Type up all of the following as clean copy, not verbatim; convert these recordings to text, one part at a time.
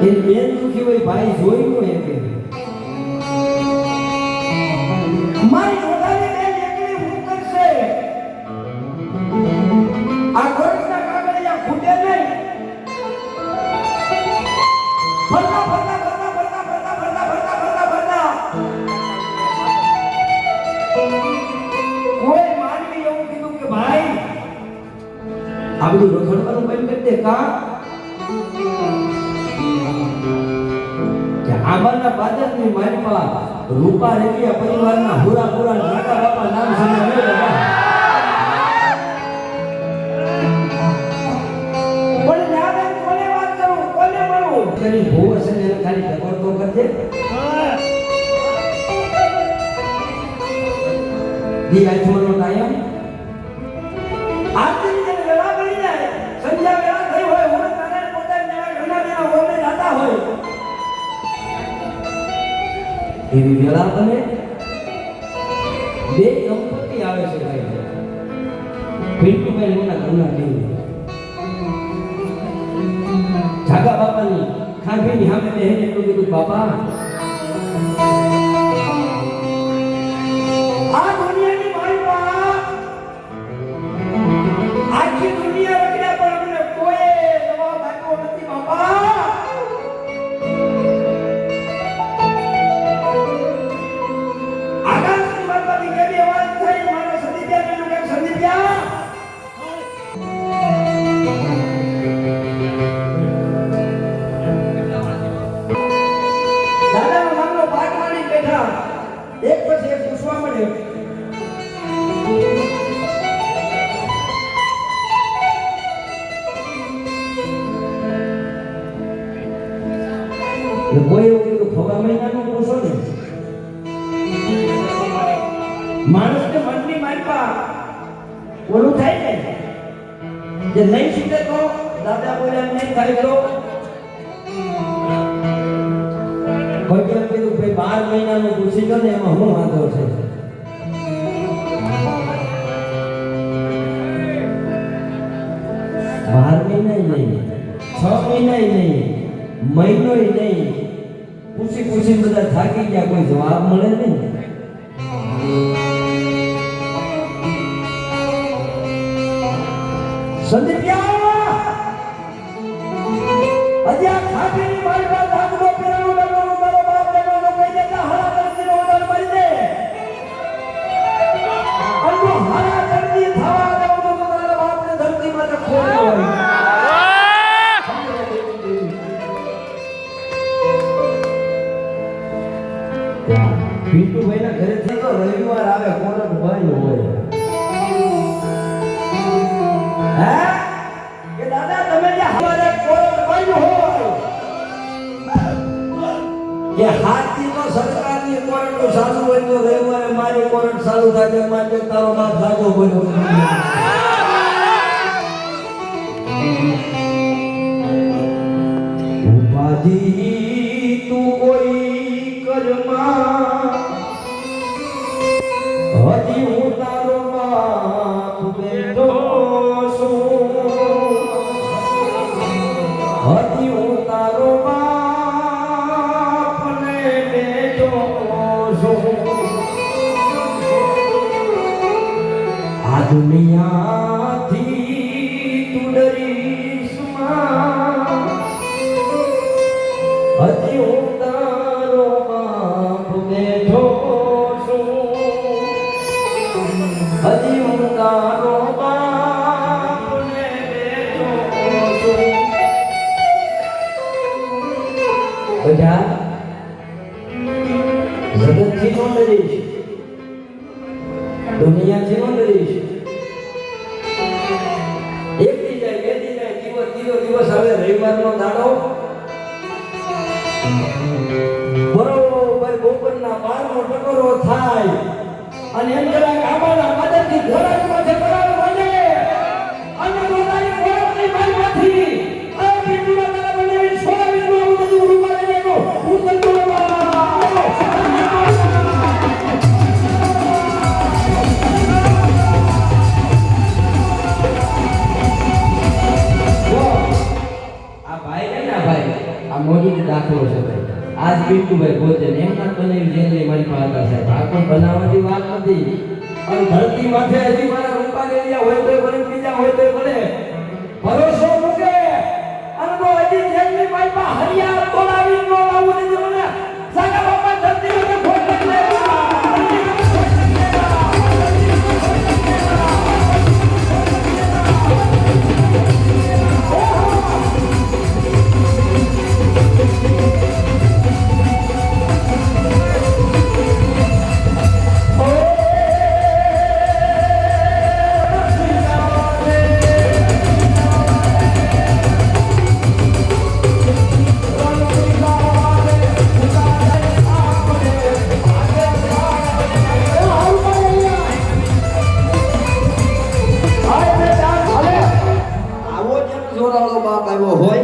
એ બેન દુખી હોય ભાઈ જોઈ નો એક મારી પોતાની બેન એકલી હું કરશે આ ગોળના કાગળિયા ફૂટે નહીં ફરતા ફરતા ફરતા ફરતા ફરતા ફરતા ફરતા ફરતા ફરતા કોઈ માનવી એવું કીધું કે ભાઈ આ બધું રખડવાનું બંધ કરી દે કા કે આંબાના પાદરની માલપા રૂપા રેડિયા પરિવારના હુરા પુરા નાકા બાપા નામ સામે કોને યાદ કોને વાત કરું કોને મળું કરી ભૂ હશે ને ખાલી ટકોર તો કરજે દી આઠમનો ટાઈમ આજની જે વેળા બની જાય સંધ્યા વેળા થઈ હોય હું તારે પોતાના ઘરના બેના ઓરડે જાતા હોય એવી વેળા બને બે દંપતી આવે છે ભાઈ પિન્ટુભાઈ મોના ઘરના બે જાગા બાપાની ખાંભીની સામે બેહીને એટલું કીધું બાપા આ દુનિયાની માલપા આખી દુનિયા રખડ્યા પણ અમને કોઈ જવાબ આપ્યો નથી બાપા આકાશની માલપાથી કેવી અવાજ થઈ મારા સંદીપ્યા કીધું કે સંદીપ્યા દાદાનો નામનો પાઠ માની બેઠા એક પછી એક પૂછવા મળ્યો કોઈ એવું કીધું ખવા મહિનાનું પૂછો ને માણસને મનની માલપા ઓલું થાય ને જે નહીં શીખે તો દાદા બોલ્યા નહીં થાય તો કોઈ એમ કીધું ભાઈ 12 મહિનાનું પૂછી લો ને એમાં શું વાંધો છે 12 મહિના નહીં 6 મહિના નહીં મહિનો નહીં પૂછી પૂછી બધા થાકી ગયા કોઈ જવાબ મળે નહીં સંદીપ્યા હજી આ ખાટીની માલપા દાગનો પીરાનો ડગલો મારો બાપ ડગલો કહી દેતા હારા દર્દીનો ઓર્ડર મળી દે અંજો હારા દર્દી થવા દઉં તો મારા બાપને ધરતીમાં તો ખોઈ હોય પિન્ટુભાઈના ઘરેથી તો રવિવાર આવે કોરટ બંધ હોય હે કે દાદા તમે જે હવારે કોરટ બંધ હોય કે હાથથી તો સરકારની કોરટ ચાલુ હોય તો રવિવારે મારી કોરટ ચાલુ થાય માટે તારો બાપ સાચો બોલ્યો ઉપાધિ તું કોઈ કરમાં હજી હું તારો બાપ બેઠો છું હજી હું તારો બાપ ને બેઠો છું આ દુનિયાથી તું ડરીશ માં હજી હું તારો બાપ બેઠો છું હજી હું તારો બાપ ને બેઠો છું બધા જગતથી નો ડરીશ દુનિયાથી નો ડરીશ આજ પિન્ટુભાઈ પોતે ને એમના બનાવી જેલની મારી પાસે હતા સાહેબ. આ કોઈ બનાવવાની વાત નથી. અને ધરતી માથે હજી મારા રૂપા લેલિયા હોય તોય ભલે, બીજા હોય તોય ભલે, ભરોસો મૂકે અને તો હજી જેલની માલપા હરિયાળ બોલાવી નો લાવવું નથી મને. સાગા બાપા ધરતી માથે ખોટ નથી લેવા. આવો જેનો જોરાળો બાપ આવ્યો હોય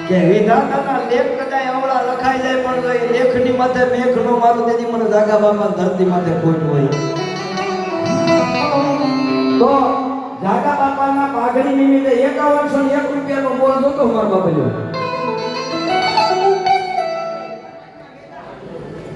કે વિધાતાના લેખ કદાચ અવળા લખાઈ જાય પણ તો એ લેખની માથે મેઘ નો મારું તેથી મને જાગા બાપા ધરતી માથે ખોટ હોય. તો જાગા બાપાના પાઘડી નિમિત્તે 5101 રૂપિયાનો બોલ જોતો મારા બાપા.